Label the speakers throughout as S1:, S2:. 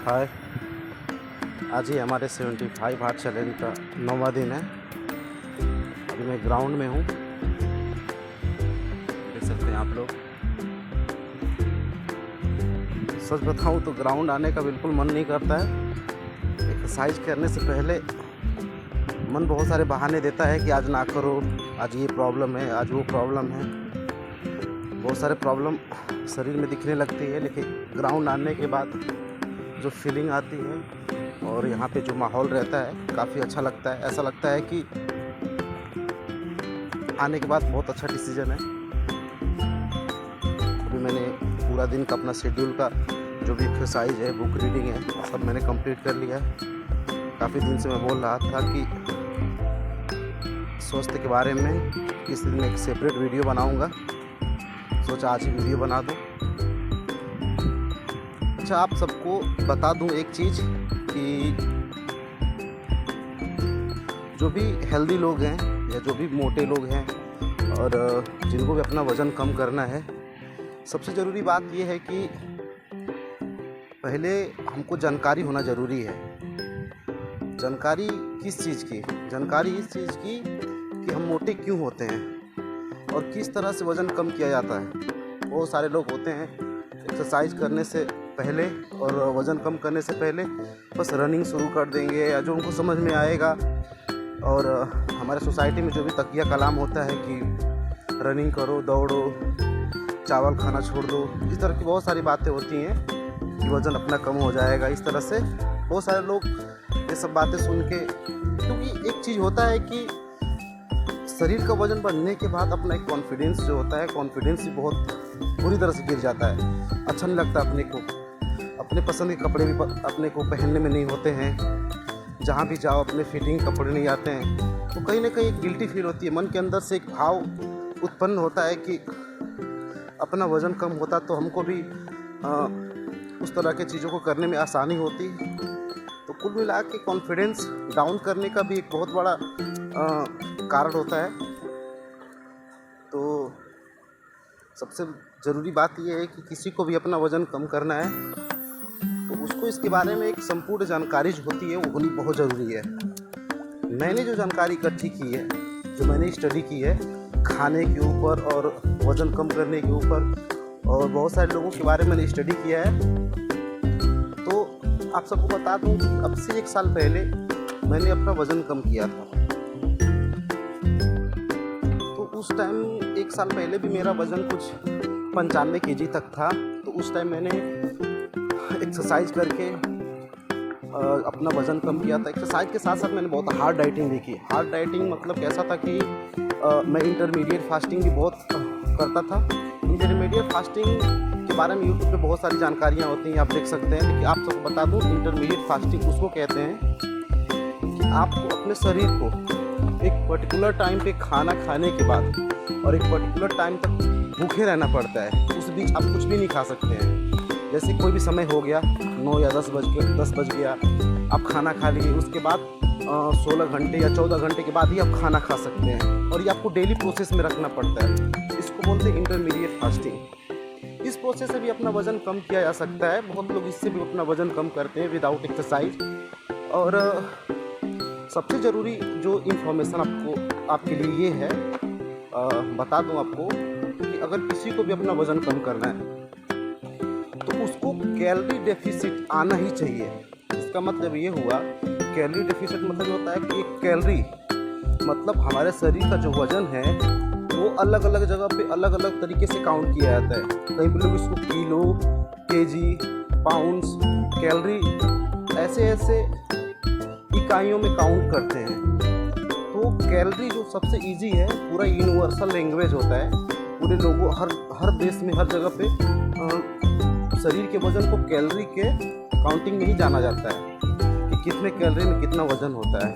S1: हाय। आज ही हमारे 75 heart challenge का 9वां दिन है। अभी मैं ग्राउंड में हूँ, देख सकते हैं आप लोग। सच बताऊँ तो ग्राउंड आने का बिल्कुल मन नहीं करता है। एक्सरसाइज करने से पहले मन बहुत सारे बहाने देता है कि आज ना करो, आज ये प्रॉब्लम है, आज वो प्रॉब्लम है। बहुत सारे प्रॉब्लम शरीर में दिखने लगती है, लेकिन ग्राउंड आने के बाद जो फीलिंग आती है और यहाँ पे जो माहौल रहता है काफ़ी अच्छा लगता है। ऐसा लगता है कि आने के बाद बहुत अच्छा डिसीजन है। अभी मैंने पूरा दिन का अपना शेड्यूल का जो भी एक्सरसाइज है, बुक रीडिंग है, सब मैंने कंप्लीट कर लिया है। काफ़ी दिन से मैं बोल रहा था कि स्वास्थ्य के बारे में किसी दिन एक सेपरेट वीडियो बनाऊंगा, सोचा आज ही वीडियो बना दूं। अच्छा, आप सबको बता दूं एक चीज़ कि जो भी हेल्दी लोग हैं या जो भी मोटे लोग हैं और जिनको भी अपना वज़न कम करना है, सबसे ज़रूरी बात ये है कि पहले हमको जानकारी होना ज़रूरी है। जानकारी किस चीज़ की? जानकारी इस चीज़ की कि हम मोटे क्यों होते हैं और किस तरह से वज़न कम किया जाता है। बहुत सारे लोग होते हैं एक्सरसाइज करने से पहले और वज़न कम करने से पहले बस रनिंग शुरू कर देंगे या जो उनको समझ में आएगा। और हमारे सोसाइटी में जो भी तकिया कलाम होता है कि रनिंग करो, दौड़ो, चावल खाना छोड़ दो, इस तरह की बहुत सारी बातें होती हैं कि वज़न अपना कम हो जाएगा। इस तरह से बहुत सारे लोग ये सब बातें सुन के, क्योंकि एक चीज़ होता है कि शरीर का वज़न बढ़ने के बाद अपना एक कॉन्फिडेंस जो होता है, कॉन्फिडेंस भी बहुत बुरी तरह से गिर जाता है। अच्छा नहीं लगता अपने को, अपने पसंद के कपड़े भी अपने को पहनने में नहीं होते हैं। जहाँ भी जाओ अपने फिटिंग कपड़े नहीं आते हैं, तो कहीं ना कहीं एक गिल्टी फील होती है। मन के अंदर से एक भाव उत्पन्न होता है कि अपना वज़न कम होता तो हमको भी उस तरह के चीज़ों को करने में आसानी होती। तो कुल मिला के कॉन्फिडेंस डाउन करने का भी एक बहुत बड़ा कारण होता है। तो सबसे ज़रूरी बात यह है कि किसी को भी अपना वज़न कम करना है तो उसको इसके बारे में एक संपूर्ण जानकारी जो होती है वो होनी बहुत ज़रूरी है। मैंने जो जानकारी इकट्ठी की है, जो मैंने स्टडी की है खाने के ऊपर और वज़न कम करने के ऊपर, और बहुत सारे लोगों के बारे में मैंने स्टडी किया है, तो आप सबको बता दूं कि अब से 1 साल पहले मैंने अपना वज़न कम किया था। तो उस टाइम 1 साल पहले भी मेरा वज़न कुछ 95 kg तक था। तो उस टाइम मैंने एक्सरसाइज करके अपना वज़न कम किया था। एक्सरसाइज के साथ साथ मैंने बहुत हार्ड डाइटिंग भी की। हार्ड डाइटिंग मतलब कैसा था कि मैं इंटरमीडिएट फास्टिंग भी बहुत करता था। इंटरमीडिएट फास्टिंग के बारे में यूट्यूब पे बहुत सारी जानकारियाँ होती हैं, आप देख सकते हैं। लेकिन आप सबको बता दूं, इंटरमीडिएट फास्टिंग उसको कहते हैं कि आपको अपने शरीर को एक पर्टिकुलर टाइम पे खाना खाने के बाद और एक पर्टिकुलर टाइम तक भूखे रहना पड़ता है। उस बीच आप कुछ भी नहीं खा सकते हैं। जैसे कोई भी समय हो गया, 9 या 10 बज गया, आप खाना खा लिए, उसके बाद 16 घंटे या 14 घंटे के बाद ही आप खाना खा सकते हैं। और ये आपको डेली प्रोसेस में रखना पड़ता है। इसको बोलते हैं इंटरमीडिएट फास्टिंग। इस प्रोसेस से भी अपना वज़न कम किया जा सकता है। बहुत लोग इससे भी अपना वज़न कम करते हैं विदाउट एक्सरसाइज। और सबसे ज़रूरी जो इन्फॉर्मेशन आपके लिए ये है, बता दूं आपको कि अगर किसी को भी अपना वज़न कम करना है तो उसको कैलोरी डेफिसिट आना ही चाहिए। इसका मतलब ये हुआ, कैलोरी डेफिसिट मतलब होता है कि एक कैलोरी मतलब हमारे शरीर का जो वज़न है वो अलग अलग जगह पे अलग अलग तरीके से काउंट किया जाता है। कहीं पे लोग इसको किलो, केजी, पाउंड्स, कैलोरी ऐसे इकाइयों में काउंट करते हैं। तो कैलोरी जो सबसे इजी है, पूरा यूनिवर्सल लैंग्वेज होता है। पूरे लोगों हर देश में हर जगह पे शरीर के वज़न को कैलोरी के काउंटिंग में ही जाना जाता है कि कितने कैलोरी में कितना वज़न होता है।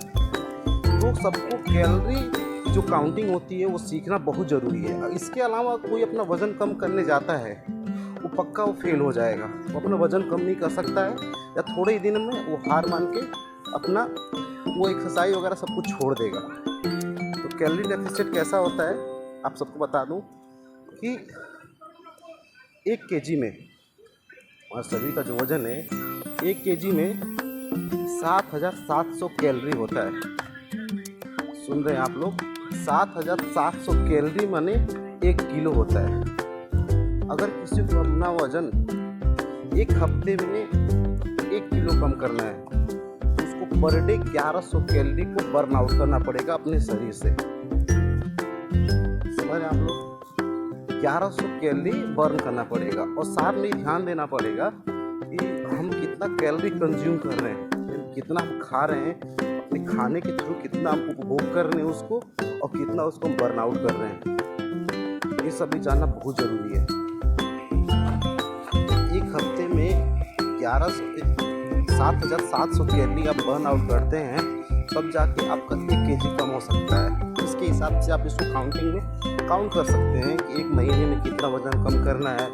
S1: तो सबको कैलोरी जो काउंटिंग होती है वो सीखना बहुत ज़रूरी है। इसके अलावा कोई अपना वज़न कम करने जाता है वो पक्का वो फेल हो जाएगा। वो अपना वज़न कम नहीं कर सकता है या थोड़े ही दिन में वो हार मान के अपना वो एक्सरसाइज वगैरह सब कुछ छोड़ देगा। तो कैलोरी डेफिसिट कैसा होता है आप सबको बता दूं कि 1 kg में हमारे शरीर का जो वज़न है 1 केजी में 7,700 कैलोरी होता है। सुन रहे हैं आप लोग, 7,700 कैलोरी माने 1 किलो होता है। अगर किसी को अपना वजन एक हफ्ते में 1 किलो कम करना है तो उसको पर डे 1100 कैलोरी को बर्न आउट करना पड़ेगा अपने शरीर से। समझ रहे हैं आप लोग, 1100 कैलोरी बर्न करना पड़ेगा। और साथ में ध्यान देना पड़ेगा कि हम कितना कैलोरी कंज्यूम कर रहे हैं, कितना हम खा रहे हैं, अपने खाने के थ्रू कितना हम उपभोग कर रहे हैं उसको, और कितना उसको हम बर्न आउट कर रहे हैं। ये सब भी जानना बहुत ज़रूरी है। एक हफ्ते में 7,700 कैलोरी आप बर्न आउट करते हैं, तब जाके आपका 1 केजी कम हो सकता है। इसके हिसाब से आप इसको काउंटिंग में काउंट कर सकते हैं कि एक महीने में कितना वजन कम करना है,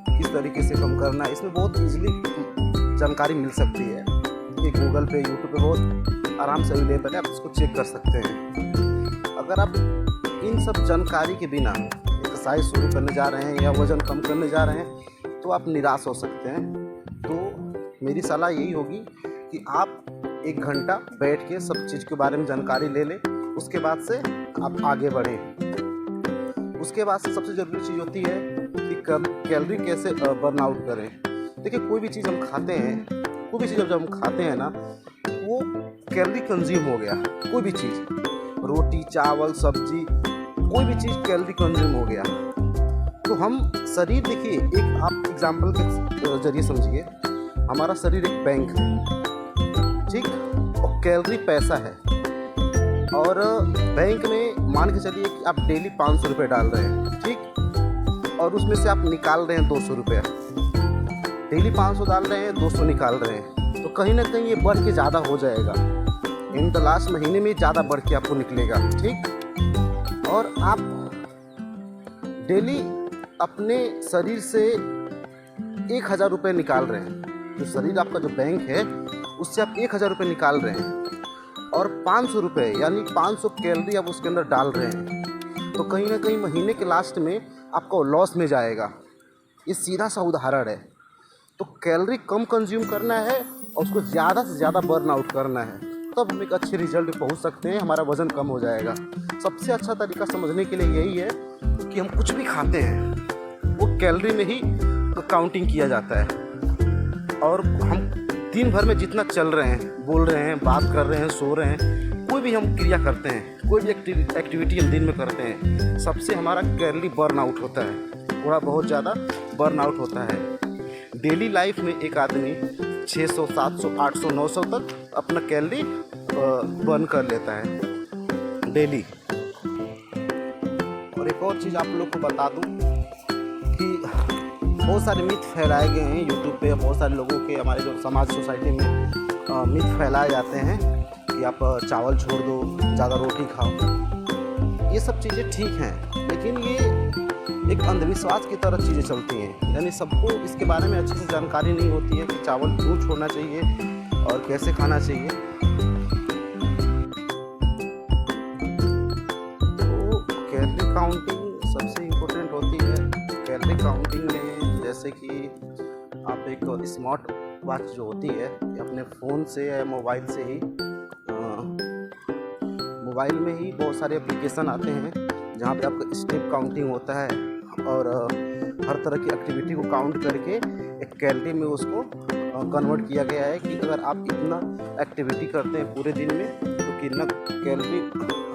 S1: किस तरीके से कम करना है। इसमें बहुत ईजिली जानकारी मिल सकती है। ये गूगल पे, यूट्यूब पे बहुत आराम से अवेलेबल है, आप इसको चेक कर सकते हैं। अगर आप इन सब जानकारी के बिना एक्सरसाइज शुरू करने जा रहे हैं या वज़न कम करने जा रहे हैं तो आप निराश हो सकते हैं। तो मेरी सलाह यही होगी कि आप 1 घंटा बैठ के सब चीज़ के बारे में जानकारी ले लें, उसके बाद से आप आगे बढ़ें। उसके बाद से सबसे ज़रूरी चीज़ होती है कि कैलोरी कैसे बर्न आउट करें। देखिए, कोई भी चीज़ हम खाते हैं, कोई भी चीज़ जब हम खाते हैं ना, वो कैलोरी कंज्यूम हो गया। कोई भी चीज़, रोटी, चावल, सब्जी, कोई भी चीज़ कैलोरी कंज्यूम हो गया। तो हम शरीर, देखिए, एक आप एग्जाम्पल के जरिए समझिए, हमारा शरीर एक बैंक है, ठीक, और कैलोरी पैसा है। और बैंक में मान के चलिए कि आप डेली 500 रुपये डाल रहे हैं, ठीक, और उसमें से आप निकाल रहे हैं 200 रुपया। डेली 500 डाल रहे हैं, 200 निकाल रहे हैं, तो कहीं ना कहीं ये बढ़ के ज़्यादा हो जाएगा। इन द लास्ट महीने में ज़्यादा बढ़ के आपको निकलेगा, ठीक। और आप डेली अपने शरीर से 1,000 रुपये निकाल रहे हैं। जो शरीर आपका जो बैंक है उससे आप 1,000 रुपये निकाल रहे हैं, और 500 रुपये यानी 500 कैलोरी आप उसके अंदर डाल रहे हैं, तो कहीं ना कहीं महीने के लास्ट में आपका लॉस में जाएगा। ये सीधा सा उदाहरण है। तो कैलोरी कम कंज्यूम करना है और उसको ज़्यादा से ज़्यादा बर्न आउट करना है, तब हम एक अच्छे रिजल्ट पे पहुंच सकते हैं, हमारा वज़न कम हो जाएगा। सबसे अच्छा तरीका समझने के लिए यही है कि हम कुछ भी खाते हैं वो कैलोरी में ही काउंटिंग किया जाता है। और हम दिन भर में जितना चल रहे हैं, बोल रहे हैं, बात कर रहे हैं, सो रहे हैं, कोई भी हम क्रिया करते हैं, कोई भी एक्टिविटी हम दिन में करते हैं, सबसे हमारा कैलोरी बर्न आउट होता है, थोड़ा बहुत ज़्यादा बर्न आउट होता है। डेली लाइफ में एक आदमी 600, 700, 800, 900 तक अपना कैलोरी बर्न कर लेता है डेली। और एक और चीज़ आप लोग को बता दूं कि बहुत सारे मिथ फैलाए गए हैं यूट्यूब पे, बहुत सारे लोगों के, हमारे जो समाज सोसाइटी में मिथ फैलाए जाते हैं कि आप चावल छोड़ दो, ज़्यादा रोटी खाओ। ये सब चीज़ें ठीक हैं, लेकिन ये एक अंधविश्वास की तरह चीज़ें चलती हैं। यानी सबको इसके बारे में अच्छे से जानकारी नहीं होती है कि चावल क्यों छोड़ना चाहिए और कैसे खाना चाहिए। तो कैलोरी काउंटिंग सबसे इम्पोर्टेंट होती है। कैलोरी काउंटिंग में जैसे कि आप एक स्मार्ट वॉच जो होती है, अपने फ़ोन से या मोबाइल से ही, मोबाइल में ही बहुत सारे एप्लीकेशन आते हैं जहाँ पे आपका स्टेप काउंटिंग होता है, और हर तरह की एक्टिविटी को काउंट करके एक कैलोरी में उसको कन्वर्ट किया गया है कि अगर आप इतना एक्टिविटी करते हैं पूरे दिन में तो कितना कैलोरी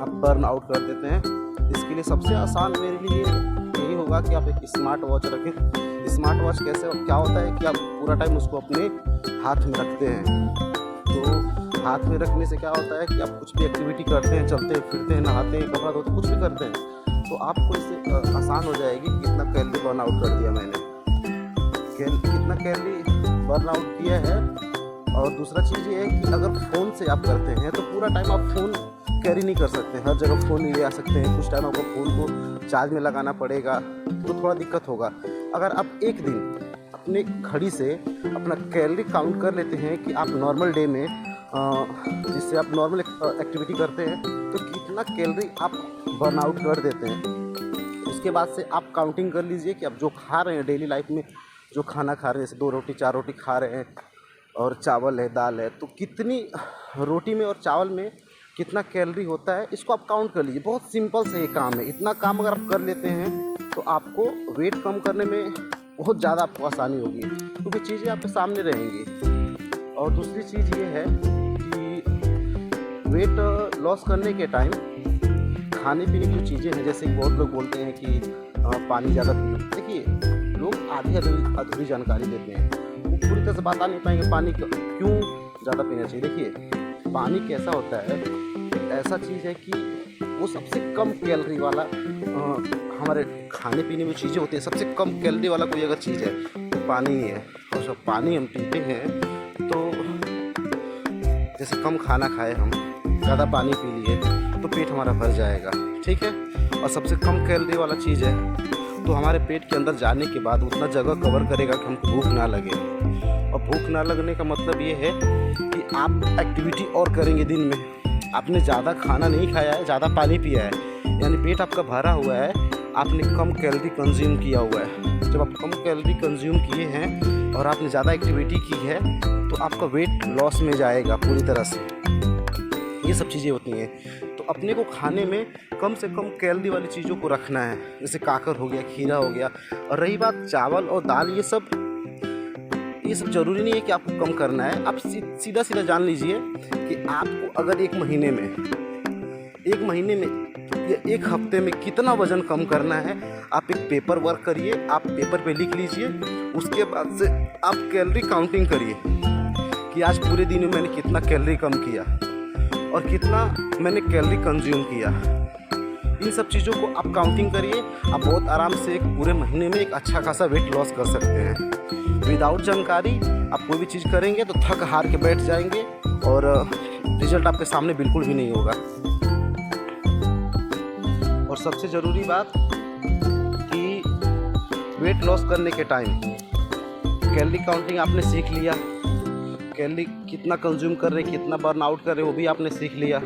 S1: आप बर्न आउट कर देते हैं। इसके लिए सबसे आसान मेरे लिए यही होगा कि आप एक स्मार्ट वॉच रखें। स्मार्ट वॉच कैसे, क्या होता है कि आप पूरा टाइम उसको अपने हाथ में रखते हैं। तो हाथ में रखने से क्या होता है कि आप कुछ भी एक्टिविटी करते हैं, चलते फिरते हैं, नहाते हैं, कपड़ा धोते, कुछ भी करते हैं, तो आपको इससे आसान हो जाएगी कि कितना कैलोरी बर्न आउट कर दिया मैंने, कितना कैलोरी बर्न आउट किया है। और दूसरा चीज़ ये है कि अगर फ़ोन से आप करते हैं तो पूरा टाइम आप फ़ोन कैरी नहीं कर सकते, हर जगह फ़ोन नहीं ले आ सकते हैं। कुछ टाइम आपको फ़ोन को चार्ज में लगाना पड़ेगा, तो थोड़ा दिक्कत होगा। अगर आप एक दिन अपने घड़ी से अपना कैलोरी काउंट कर लेते हैं कि आप नॉर्मल डे में जिससे आप नॉर्मल एक्टिविटी करते हैं तो कितना कैलोरी आप बर्न आउट कर देते हैं, उसके बाद से आप काउंटिंग कर लीजिए कि आप जो खा रहे हैं डेली लाइफ में, जो खाना खा रहे हैं, जैसे 2 रोटी 4 रोटी खा रहे हैं, और चावल है, दाल है, तो कितनी रोटी में और चावल में कितना कैलोरी होता है इसको आप काउंट कर लीजिए। बहुत सिंपल से ये काम है। इतना काम अगर आप कर लेते हैं तो आपको वेट कम करने में बहुत ज़्यादा आपको आसानी होगी, क्योंकि चीज़ें आपके सामने रहेंगी। और दूसरी चीज़ ये है कि वेट लॉस करने के टाइम खाने पीने की जो चीज़ें हैं, जैसे बहुत लोग बोलते हैं कि पानी ज़्यादा पियो। देखिए, लोग आधी अधूरी जानकारी देते हैं, वो पूरी तरह से बता नहीं पाएंगे पानी क्यों ज़्यादा पीना चाहिए। देखिए, पानी कैसा होता है, ऐसा चीज़ है कि वो सबसे कम कैलोरी वाला हमारे खाने पीने में चीज़ें होती हैं, सबसे कम कैलोरी वाला कोई अगर चीज़ है तो पानी ही है। और जब पानी हम पीते हैं तो जैसे कम खाना खाए, हम ज़्यादा पानी पी लिए तो पेट हमारा भर जाएगा, ठीक है। और सबसे कम कैलोरी वाला चीज़ है तो हमारे पेट के अंदर जाने के बाद उतना जगह कवर करेगा कि हमको भूख ना लगे। और भूख ना लगने का मतलब ये है कि आप एक्टिविटी और करेंगे दिन में। आपने ज़्यादा खाना नहीं खाया है, ज़्यादा पानी पिया है, यानी पेट आपका भरा हुआ है, आपने कम कैलोरी कंज्यूम किया हुआ है। जब आप कम कैलोरी कंज्यूम किए हैं और आपने ज़्यादा एक्टिविटी की है तो आपका वेट लॉस में जाएगा पूरी तरह से। ये सब चीज़ें होती हैं, तो अपने को खाने में कम से कम कैलोरी वाली चीज़ों को रखना है, जैसे काकर हो गया, खीरा हो गया। और रही बात चावल और दाल, ये सब ज़रूरी नहीं है कि आपको कम करना है। आप सीधा सीधा जान लीजिए कि आपको अगर एक महीने में या एक हफ्ते में कितना वज़न कम करना है, आप एक पेपर वर्क करिए, आप पेपर पे लिख लीजिए। उसके बाद से आप कैलोरी काउंटिंग करिए कि आज पूरे दिन में मैंने कितना कैलोरी कम किया और कितना मैंने कैलोरी कंज्यूम किया। इन सब चीज़ों को आप काउंटिंग करिए, आप बहुत आराम से एक पूरे महीने में एक अच्छा खासा वेट लॉस कर सकते हैं। विदाउट जानकारी आप कोई भी चीज़ करेंगे तो थक हार के बैठ जाएंगे और रिजल्ट आपके सामने बिल्कुल भी नहीं होगा। और सबसे ज़रूरी बात कि वेट लॉस करने के टाइम कैलोरी काउंटिंग आपने सीख लिया, कैलोरी कितना कंज्यूम कर रहे, कितना बर्न आउट कर रहे, वो भी आपने सीख लिया।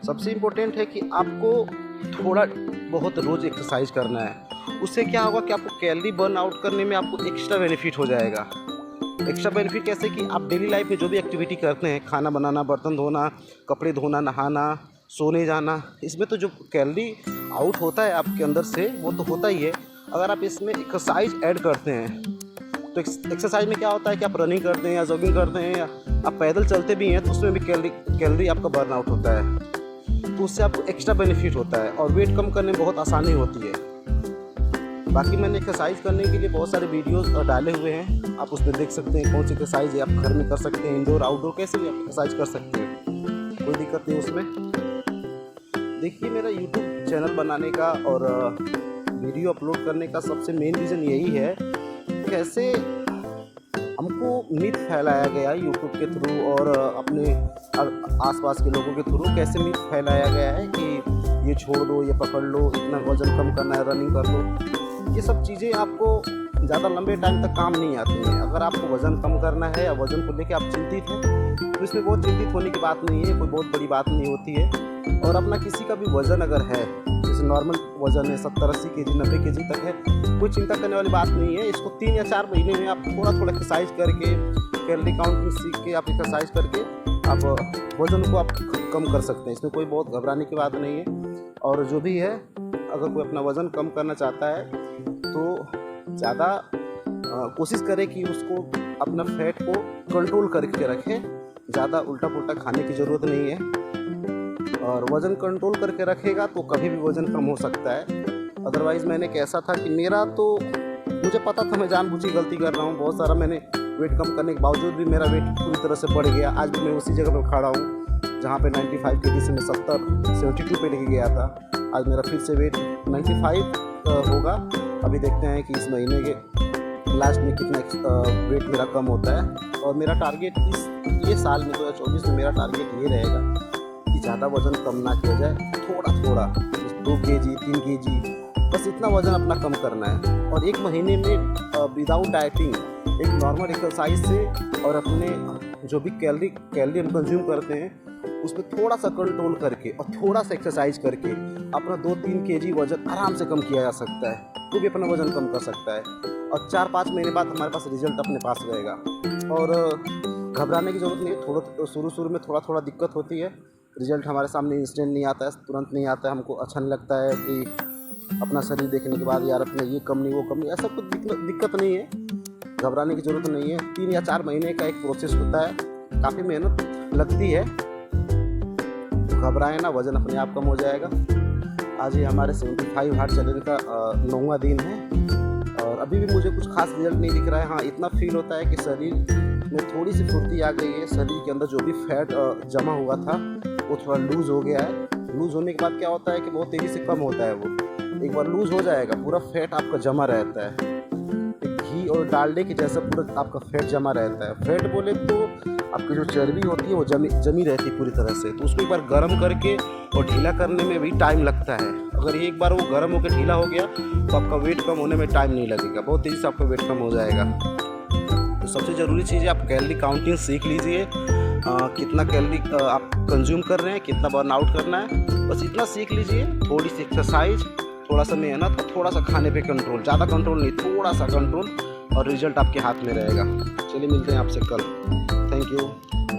S1: सबसे इम्पोर्टेंट है कि आपको थोड़ा बहुत रोज़ एक्सरसाइज करना है। उससे क्या होगा कि आपको कैलोरी बर्न आउट करने में आपको एक्स्ट्रा बेनिफिट हो जाएगा। एक्स्ट्रा बेनिफिट कैसे कि आप डेली लाइफ में जो भी एक्टिविटी करते हैं, खाना बनाना, बर्तन धोना, कपड़े धोना, नहाना, सोने जाना, इसमें तो जो कैलोरी आउट होता है आपके अंदर से वो तो होता ही है। अगर आप इसमें एक्सरसाइज ऐड करते हैं तो एक्सरसाइज में क्या होता है कि आप रनिंग करते हैं या जॉगिंग करते हैं या आप पैदल चलते भी हैं तो उसमें भी कैलोरी आपका बर्न आउट होता है, तो उससे आपको एक्स्ट्रा बेनिफिट होता है और वेट कम करने में बहुत आसानी होती है। बाकी मैंने एक्सरसाइज करने के लिए बहुत सारे वीडियोस डाले हुए हैं, आप उसमें देख सकते हैं कौन सी एक्सरसाइज है। आप घर में कर सकते हैं, इंडोर आउटडोर कैसे भी आप एक्सरसाइज कर सकते हैं, कोई दिक्कत नहीं उसमें। देखिए, मेरा यूट्यूब चैनल बनाने का और वीडियो अपलोड करने का सबसे मेन रीज़न यही है, कैसे हमको मिथ फैलाया गया यूट्यूब के थ्रू और अपने आसपास के लोगों के थ्रू कैसे मिथ फैलाया गया है कि ये छोड़ दो, ये पकड़ लो, इतना वज़न कम करना है, रनिंग कर लो। ये सब चीज़ें आपको ज़्यादा लंबे टाइम तक काम नहीं आती हैं। अगर आपको वज़न कम करना है या वज़न को लेकर आप चिंतित हैं तो इसमें बहुत चिंतित होने की बात नहीं है, कोई बहुत बड़ी बात नहीं होती है। और अपना किसी का भी वज़न अगर है, जैसे नॉर्मल वज़न है 70-80 केजी, 90 केजी तक है, कोई चिंता करने वाली बात नहीं है। इसको 3 या 4 महीने में आप थोड़ा थोड़ा एक्सरसाइज करके, कैलोरी काउंटिंग सीख के, आप एक्सरसाइज करके आप वज़न को आप कम कर सकते हैं। इसमें कोई बहुत घबराने की बात नहीं है। और जो भी है, अगर कोई अपना वज़न कम करना चाहता है तो ज़्यादा कोशिश करे कि उसको अपना फैट को कंट्रोल करके रखे, ज़्यादा उल्टा पुल्टा खाने की ज़रूरत नहीं है। और वज़न कंट्रोल करके रखेगा तो कभी भी वज़न कम हो सकता है। अदरवाइज़ मैंने कैसा था कि मेरा तो मुझे पता था मैं जानबूझ के गलती कर रहा हूँ, बहुत सारा मैंने वेट कम करने के बावजूद भी मेरा वेट पूरी तरह से बढ़ गया। आज भी मैं उसी जगह पर खड़ा हूँ जहाँ पे 95 केजी से मैं 72 पे लेके गया था। आज मेरा फिर से वेट 95 होगा। अभी देखते हैं कि इस महीने के लास्ट में कितना वेट मेरा कम होता है। और मेरा टारगेट ये साल में 2024 में मेरा टारगेट ये रहेगा कि ज़्यादा वज़न कम ना किया जाए, थोड़ा थोड़ा 2 केजी 3 केजी बस इतना वज़न अपना कम करना है। और एक महीने में विदाउट डाइटिंग, एक नॉर्मल एक्सरसाइज से और अपने जो भी कैलोरी हम कंज्यूम करते हैं उस पर थोड़ा सा कंट्रोल करके और थोड़ा सा एक्सरसाइज करके अपना 2-3 केजी वज़न आराम से कम किया जा सकता है। कोई भी अपना वज़न कम कर सकता है। और 4-5 महीने बाद हमारे पास रिजल्ट अपने पास रहेगा। और घबराने की ज़रूरत नहीं है। थोड़ा शुरू में थोड़ा थोड़ा दिक्कत होती है, रिजल्ट हमारे सामने इंस्टेंट नहीं आता है, तुरंत नहीं आता है। हमको अच्छा नहीं लगता है कि अपना शरीर देखने के बाद यार अपने ये कम नहीं वो कम नहीं, ऐसा कुछ दिक्कत नहीं है। घबराने की ज़रूरत नहीं है। 3 या 4 महीने का एक प्रोसेस होता है, काफ़ी मेहनत लगती है। घबराए ना, वज़न अपने आप कम हो जाएगा। आज ही हमारे 75 हार्ट चैलेंज का 9वां दिन है और अभी भी मुझे कुछ खास रिजल्ट नहीं दिख रहा है। हाँ, इतना फील होता है कि शरीर में थोड़ी सी फुर्ती आ गई है। शरीर के अंदर जो भी फैट जमा हुआ था वो थोड़ा लूज़ हो गया है। लूज़ होने के बाद क्या होता है कि बहुत तेज़ी से कम होता है वो। एक बार लूज़ हो जाएगा, पूरा फैट आपका जमा रहता है, घी और डालडे के जैसा पूरा आपका फैट जमा रहता है। फैट बोले तो आपकी जो चर्बी होती है वो जमी रहती है पूरी तरह से। तो उसको एक बार गर्म करके और ढीला करने में भी टाइम लगता है। अगर एक बार वो गर्म होकर ढीला हो गया तो आपका वेट कम होने में टाइम नहीं लगेगा, बहुत तेज़ी से आपका वेट कम हो जाएगा। तो सबसे ज़रूरी चीज़ है आप कैलोरी काउंटिंग सीख लीजिए। कितना कैलोरी आप कंज्यूम कर रहे हैं, कितना बर्न आउट करना है, बस इतना सीख लीजिए। थोड़ी सी एक्सरसाइज, थोड़ा सा मेहनत और थोड़ा सा खाने पे कंट्रोल, ज़्यादा कंट्रोल नहीं, थोड़ा सा कंट्रोल, और रिजल्ट आपके हाथ में रहेगा। चलिए मिलते हैं आपसे कल। Thank you.